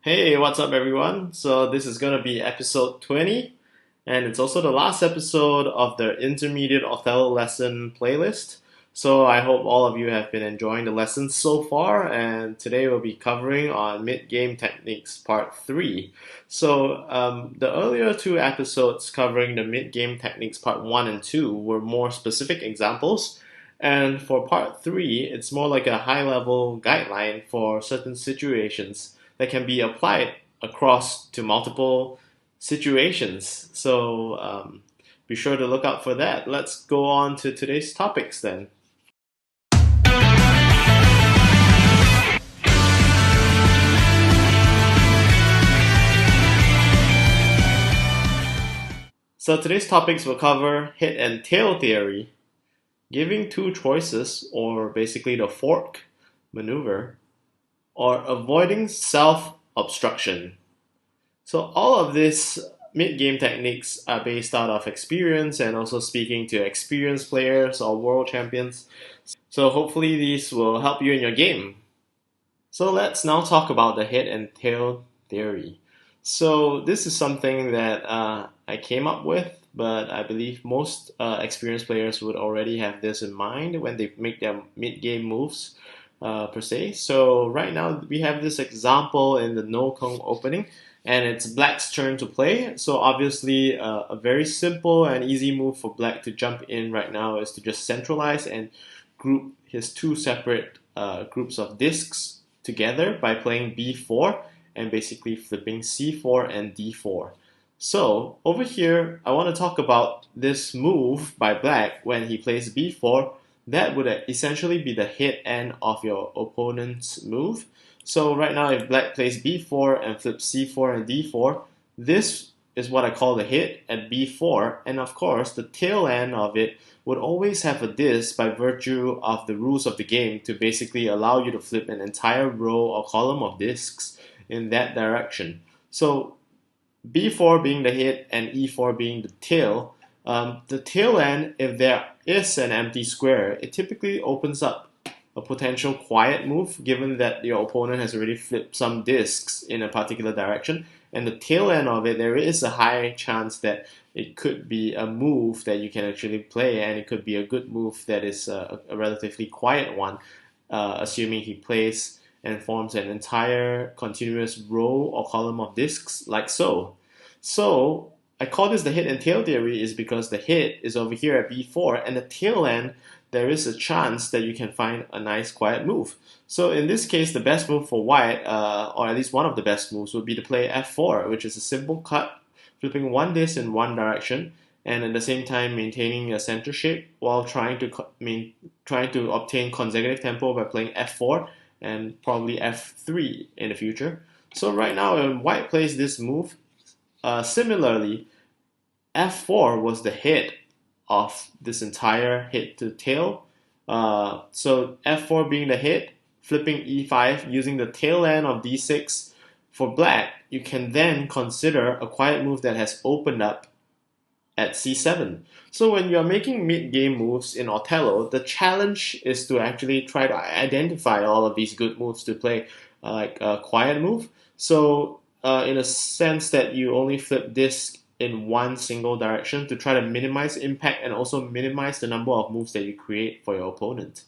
Hey, what's up, everyone? So, this is going to be episode 20, and it's also the last episode of the intermediate Othello lesson playlist. So, I hope all of you have been enjoying the lessons so far, and today we'll be covering on mid-game techniques part 3. The earlier two episodes covering the mid-game techniques part 1 and 2 were more specific examples. And for part 3, it's more like a high level guideline for certain situations that can be applied across to multiple situations. Be sure to look out for that. Let's go on to today's topics then. So today's topics will cover hit and tail theory, giving two choices, or basically the fork maneuver, or avoiding self obstruction. So all of these mid-game techniques are based out of experience and also speaking to experienced players or world champions. So hopefully these will help you in your game. So let's now talk about the head and tail theory. So this is something that I came up with, but I believe most experienced players would already have this in mind when they make their mid-game moves per se. So right now we have this example in the no kung opening, and it's black's turn to play. So obviously a very simple and easy move for black to jump in right now is to just centralize and group his two separate groups of discs together by playing b4 and basically flipping c4 and d4. So over here, I want to talk about this move by black when he plays b4. That would essentially be the hit end of your opponent's move. So right now, if black plays b4 and flips c4 and d4, this is what I call the hit at b4. And of course, the tail end of it would always have a disc by virtue of the rules of the game to basically allow you to flip an entire row or column of discs in that direction. So b4 being the hit and e4 being the tail. The tail end, if there is an empty square, it typically opens up a potential quiet move given that your opponent has already flipped some discs in a particular direction. And the tail end of it, there is a high chance that it could be a move that you can actually play, and it could be a good move that is a relatively quiet one, assuming he plays and forms an entire continuous row or column of discs like so. So I call this the hit and tail theory is because the hit is over here at b4, and the tail end, there is a chance that you can find a nice quiet move. So in this case, the best move for white, or at least one of the best moves, would be to play f4, which is a simple cut, flipping one disc in one direction, and at the same time maintaining a center shape while trying to obtain consecutive tempo by playing f4 and probably f3 in the future. So right now, when white plays this move, similarly, f4 was the hit of this entire hit to tail. So f4 being the hit, flipping e5 using the tail end of d6 for black, you can then consider a quiet move that has opened up at c7. So when you're making mid-game moves in Othello, the challenge is to actually try to identify all of these good moves to play like a quiet move. So in a sense that you only flip disc in one single direction to try to minimize impact and also minimize the number of moves that you create for your opponent.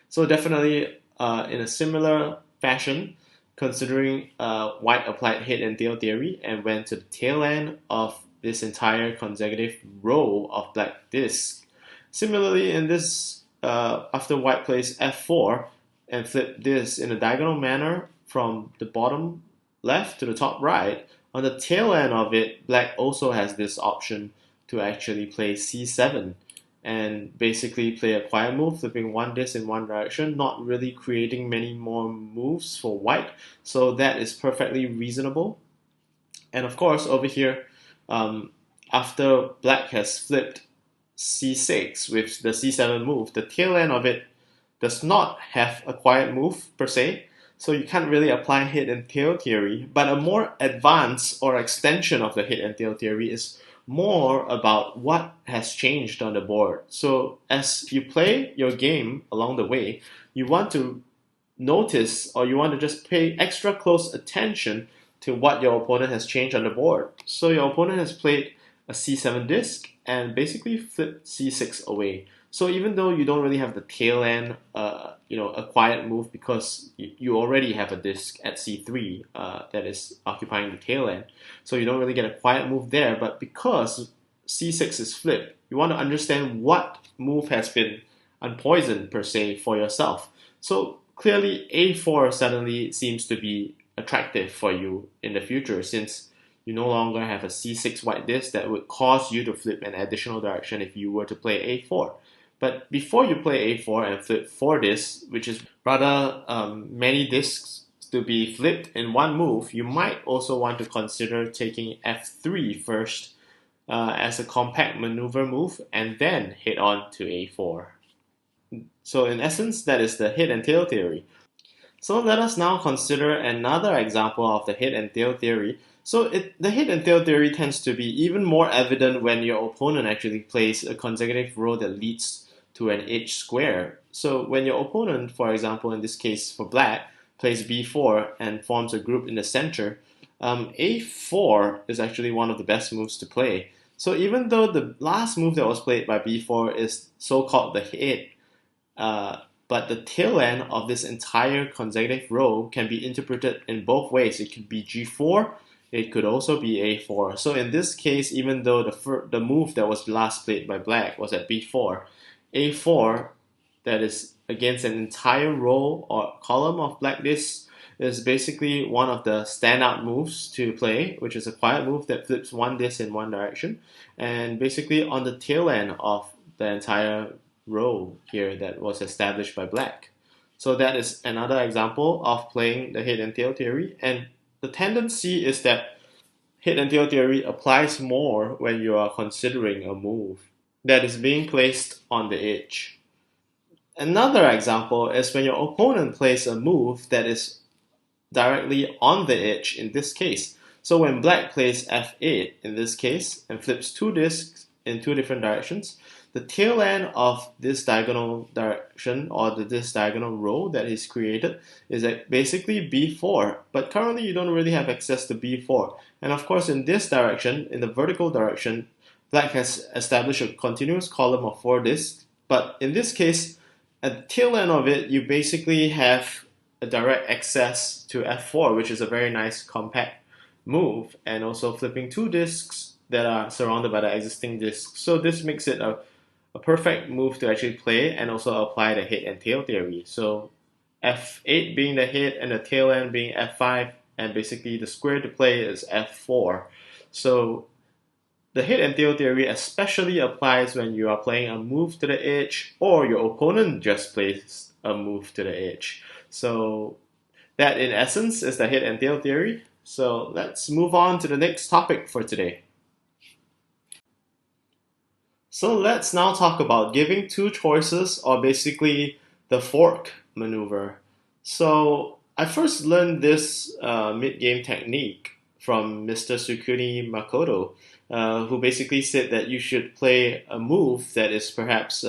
So definitely in a similar fashion, considering white applied hit and tail theory and went to the tail end of this entire consecutive row of black discs. Similarly, in this, after white plays f4 and flip this in a diagonal manner from the bottom left to the top right, on the tail end of it, black also has this option to actually play c7 and basically play a quiet move, flipping one disc in one direction, not really creating many more moves for white. So that is perfectly reasonable. And of course, over here, after black has flipped c6 with the c7 move, the tail end of it does not have a quiet move per se. So you can't really apply hit and tail theory, but a more advanced or extension of the hit and tail theory is more about what has changed on the board. So as you play your game along the way, you want to notice, or you want to just pay extra close attention to what your opponent has changed on the board. So your opponent has played a c7 disc and basically flipped c6 away. So even though you don't really have the tail end, a quiet move because you already have a disc at c3 that is occupying the tail end, so you don't really get a quiet move there. But because c6 is flipped, you want to understand what move has been unpoisoned per se for yourself. So clearly, a4 suddenly seems to be attractive for you in the future since you no longer have a c6 white disc that would cause you to flip an additional direction if you were to play a4. But before you play a4 and flip 4 discs, which is rather many discs to be flipped in one move, you might also want to consider taking f3 first as a compact maneuver move and then head on to a4. So in essence, that is the head and tail theory. So let us now consider another example of the head and tail theory. So the head and tail theory tends to be even more evident when your opponent actually plays a consecutive row that leads to an H square. So when your opponent, for example, in this case for black, plays b4 and forms a group in the center, a4 is actually one of the best moves to play. So even though the last move that was played by b4 is so-called the head, but the tail end of this entire consecutive row can be interpreted in both ways. It could be g4, it could also be a4. So in this case, even though the move that was last played by black was at b4, a4, that is against an entire row or column of black discs, is basically one of the standout moves to play, which is a quiet move that flips one disc in one direction, and basically on the tail end of the entire row here that was established by black. So that is another example of playing the head and tail theory, and the tendency is that head and tail theory applies more when you are considering a move that is being placed on the edge. Another example is when your opponent plays a move that is directly on the edge in this case. So when black plays f8 in this case and flips two discs in two different directions, the tail end of this diagonal direction or this diagonal row that is created is basically b4, but currently you don't really have access to b4. And of course in this direction, in the vertical direction, black has established a continuous column of 4 discs, but in this case, at the tail end of it, you basically have a direct access to f4, which is a very nice compact move, and also flipping 2 discs that are surrounded by the existing discs. So this makes it a perfect move to actually play and also apply the head and tail theory. So f8 being the head and the tail end being f5, and basically the square to play is f4. So the head and tail theory especially applies when you are playing a move to the edge or your opponent just plays a move to the edge. So that in essence is the head and tail theory. So let's move on to the next topic for today. So let's now talk about giving two choices, or basically the fork maneuver. So I first learned this mid-game technique from Mr. Sukuni Makoto, who basically said that you should play a move that is perhaps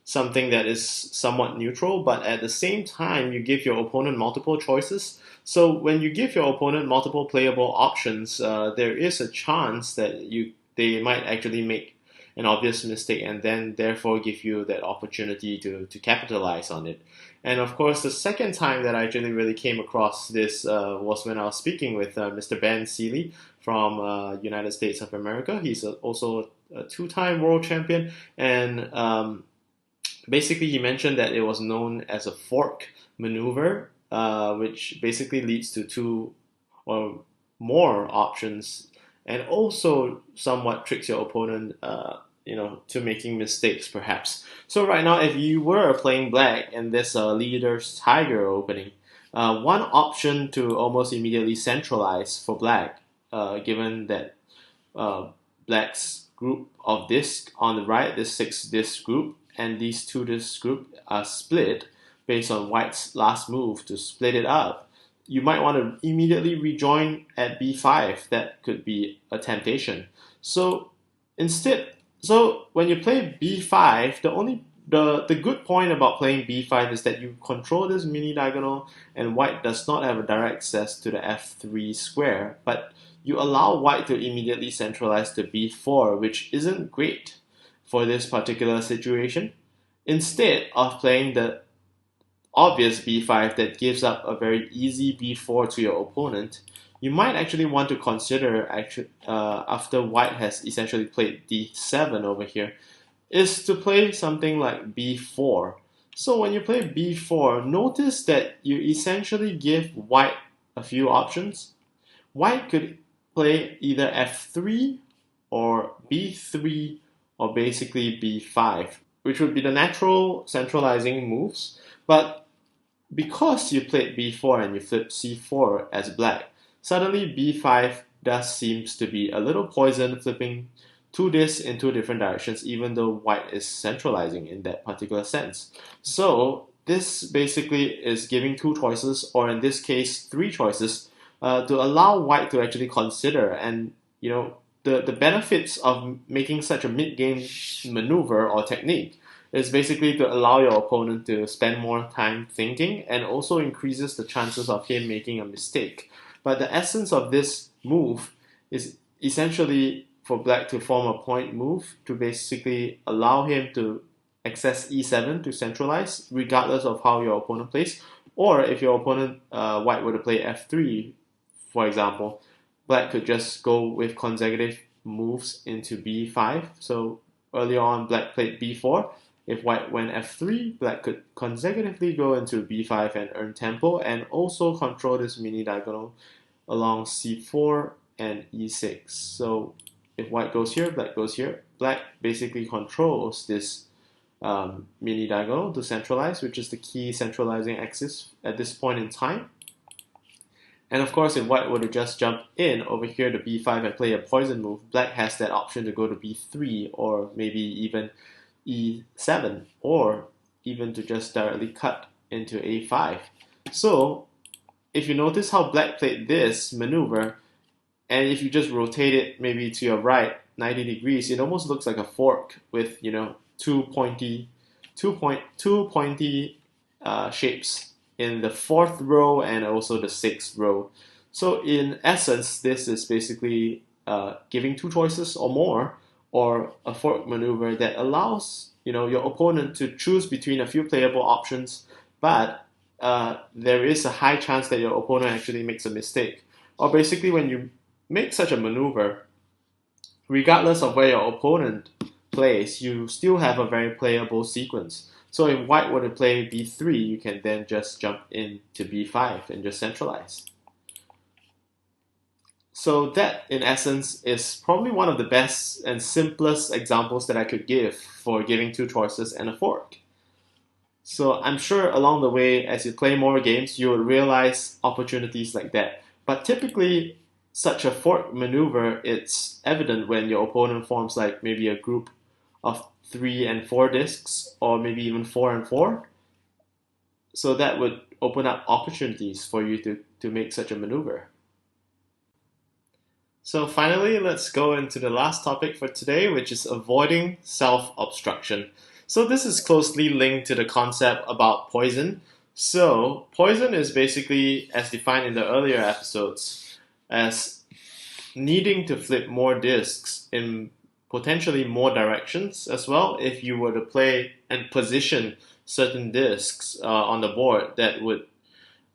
something that is somewhat neutral, but at the same time you give your opponent multiple choices. So when you give your opponent multiple playable options, there is a chance that they might actually make an obvious mistake and then therefore give you that opportunity to capitalize on it. And of course, the second time that I actually really came across this was when I was speaking with Mr. Ben Seeley from United States of America. He's also a two-time world champion, and basically he mentioned that it was known as a fork maneuver, which basically leads to two or more options and also somewhat tricks your opponent to making mistakes perhaps. So right now, if you were playing black and there's a leader's tiger opening, one option to almost immediately centralize for black, given that black's group of disc on the right, this 6 disc group, and these 2 disc group are split based on white's last move to split it up. You might want to immediately rejoin at b5. That could be a temptation. So when you play b5, the only The good point about playing b5 is that you control this mini diagonal, and white does not have a direct access to the f3 square, but you allow white to immediately centralize to b4, which isn't great for this particular situation. Instead of playing the obvious b5 that gives up a very easy b4 to your opponent, you might actually want to consider, after white has essentially played d7 over here, is to play something like b4. So when you play b4, notice that you essentially give white a few options. White could play either f3 or b3 or basically b5, which would be the natural centralizing moves. But because you played b4 and you flipped c4 as black, suddenly b5 does seems to be a little poison, flipping two discs in two different directions, even though white is centralizing in that particular sense. So this basically is giving two choices, or in this case, three choices, to allow white to actually consider. And the benefits of making such a mid-game maneuver or technique is basically to allow your opponent to spend more time thinking, and also increases the chances of him making a mistake. But the essence of this move is essentially for black to form a point move to basically allow him to access e7 to centralize, regardless of how your opponent plays. Or if your opponent, white, were to play f3, for example, black could just go with consecutive moves into b5. So earlier on, black played b4. If white went f3, black could consecutively go into b5 and earn tempo, and also control this mini diagonal along c4 and e6. So if white goes here, black goes here. Black basically controls this mini diagonal to centralize, which is the key centralizing axis at this point in time. And of course, if white were to just jump in over here to b5 and play a poison move, black has that option to go to b3, or maybe even e7, or even to just directly cut into a5. So if you notice how black played this maneuver, and if you just rotate it maybe to your right 90 degrees, it almost looks like a fork with two pointy shapes in the fourth row and also the sixth row. So in essence, this is basically giving two choices or more, or a fork maneuver that allows your opponent to choose between a few playable options, but there is a high chance that your opponent actually makes a mistake. Or basically, when you make such a maneuver, regardless of where your opponent plays, you still have a very playable sequence. So if white were to play b3, you can then just jump into b5 and just centralize. So that, in essence, is probably one of the best and simplest examples that I could give for giving two choices and a fork. So I'm sure along the way, as you play more games, you will realize opportunities like that. But typically, such a fork maneuver, it's evident when your opponent forms like maybe a group of 3 and 4 discs, or maybe even 4 and 4. So that would open up opportunities for you to make such a maneuver. So finally, let's go into the last topic for today, which is avoiding self-obstruction. So this is closely linked to the concept about poison. So poison is basically, as defined in the earlier episodes, as needing to flip more discs in potentially more directions as well. If you were to play and position certain discs on the board, that would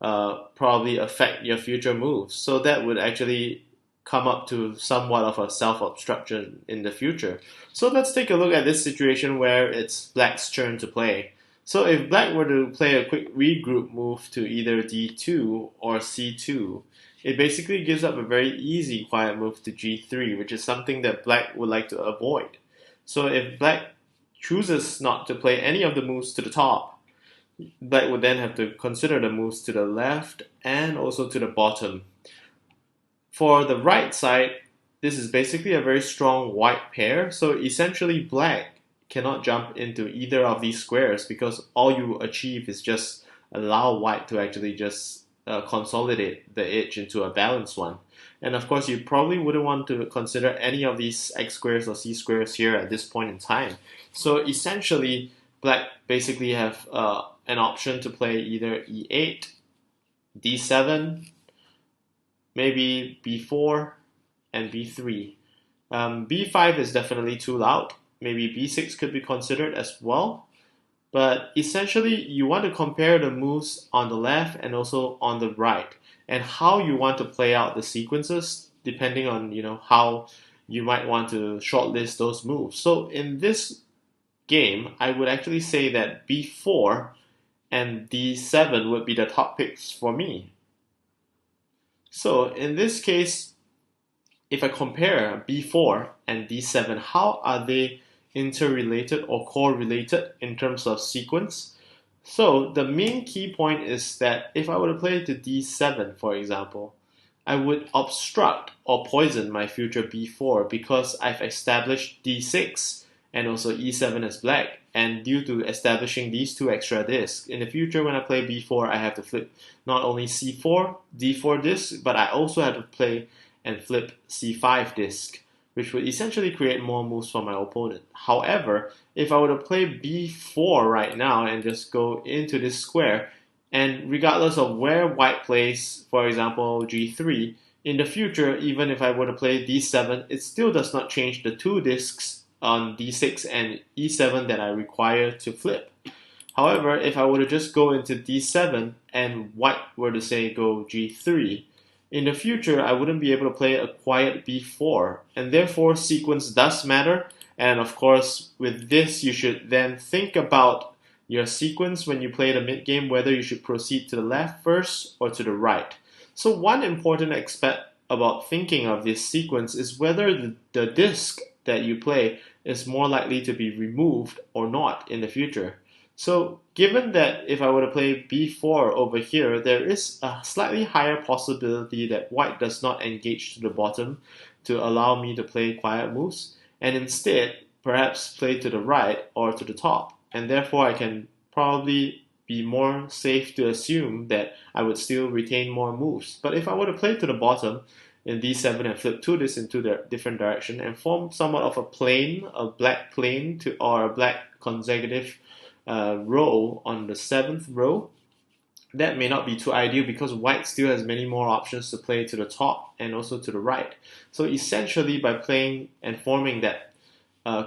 probably affect your future moves. So that would actually come up to somewhat of a self-obstruction in the future. So let's take a look at this situation where it's black's turn to play. So if black were to play a quick regroup move to either d2 or c2, it basically gives up a very easy quiet move to g3, which is something that black would like to avoid. So if black chooses not to play any of the moves to the top, black would then have to consider the moves to the left and also to the bottom. For the right side, this is basically a very strong white pair, so essentially black cannot jump into either of these squares, because all you achieve is just allow white to actually just consolidate the edge into a balanced one. And of course, you probably wouldn't want to consider any of these x squares or c squares here at this point in time. So essentially, black basically have an option to play either e8, d7, maybe b4, and b3. B5 is definitely too loud. Maybe b6 could be considered as well. But essentially, you want to compare the moves on the left and also on the right, and how you want to play out the sequences depending on how you might want to shortlist those moves. So in this game, I would actually say that b4 and d7 would be the top picks for me. So in this case, if I compare b4 and d7, how are they interrelated or correlated in terms of sequence? So the main key point is that if I were to play to d7, for example, I would obstruct or poison my future b4 because I've established d6 and also e7 as black. And due to establishing these two extra discs, in the future when I play b4, I have to flip not only c4, d4 disc, but I also have to play and flip c5 disc, which would essentially create more moves for my opponent. However, if I were to play b4 right now and just go into this square, and regardless of where white plays, for example, g3, in the future, even if I were to play d7, it still does not change the two discs on d6 and e7 that I require to flip. However, if I were to just go into d7 and white were to say go g3, in the future, I wouldn't be able to play a quiet b4, and therefore sequence does matter. And of course, with this, you should then think about your sequence when you play the mid game, whether you should proceed to the left first or to the right. So one important aspect about thinking of this sequence is whether the disc that you play is more likely to be removed or not in the future. So given that if I were to play b4 over here, there is a slightly higher possibility that white does not engage to the bottom to allow me to play quiet moves, and instead perhaps play to the right or to the top. And therefore I can probably be more safe to assume that I would still retain more moves. But if I were to play to the bottom in d7 and flip two discs into the different direction and form somewhat of a plane, a black plane or a black consecutive row on the 7th row, that may not be too ideal because white still has many more options to play to the top and also to the right. So essentially, by playing and forming that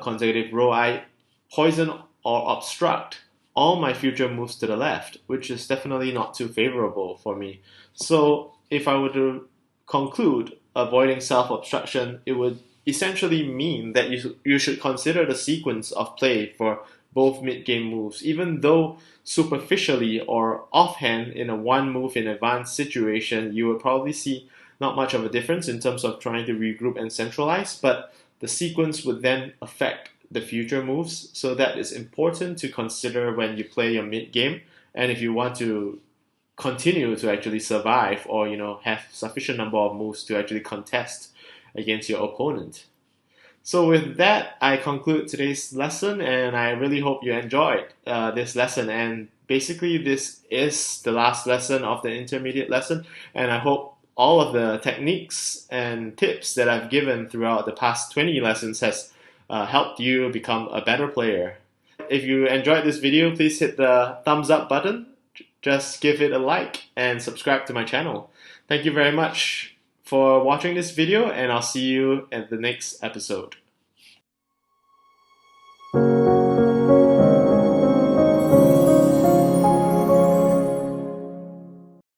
consecutive row, I poison or obstruct all my future moves to the left, which is definitely not too favorable for me. So if I were to conclude avoiding self-obstruction, it would essentially mean that you should consider the sequence of play for both mid-game moves, even though superficially or offhand in a one move in advance situation, you would probably see not much of a difference in terms of trying to regroup and centralize, but the sequence would then affect the future moves, so that is important to consider when you play your mid-game, and if you want to continue to actually survive or have sufficient number of moves to actually contest against your opponent. So with that, I conclude today's lesson, and I really hope you enjoyed this lesson. And basically, this is the last lesson of the intermediate lesson, and I hope all of the techniques and tips that I've given throughout the past 20 lessons has helped you become a better player. If you enjoyed this video, please hit the thumbs up button, just give it a like, and subscribe to my channel. Thank you very much for watching this video, and I'll see you at the next episode.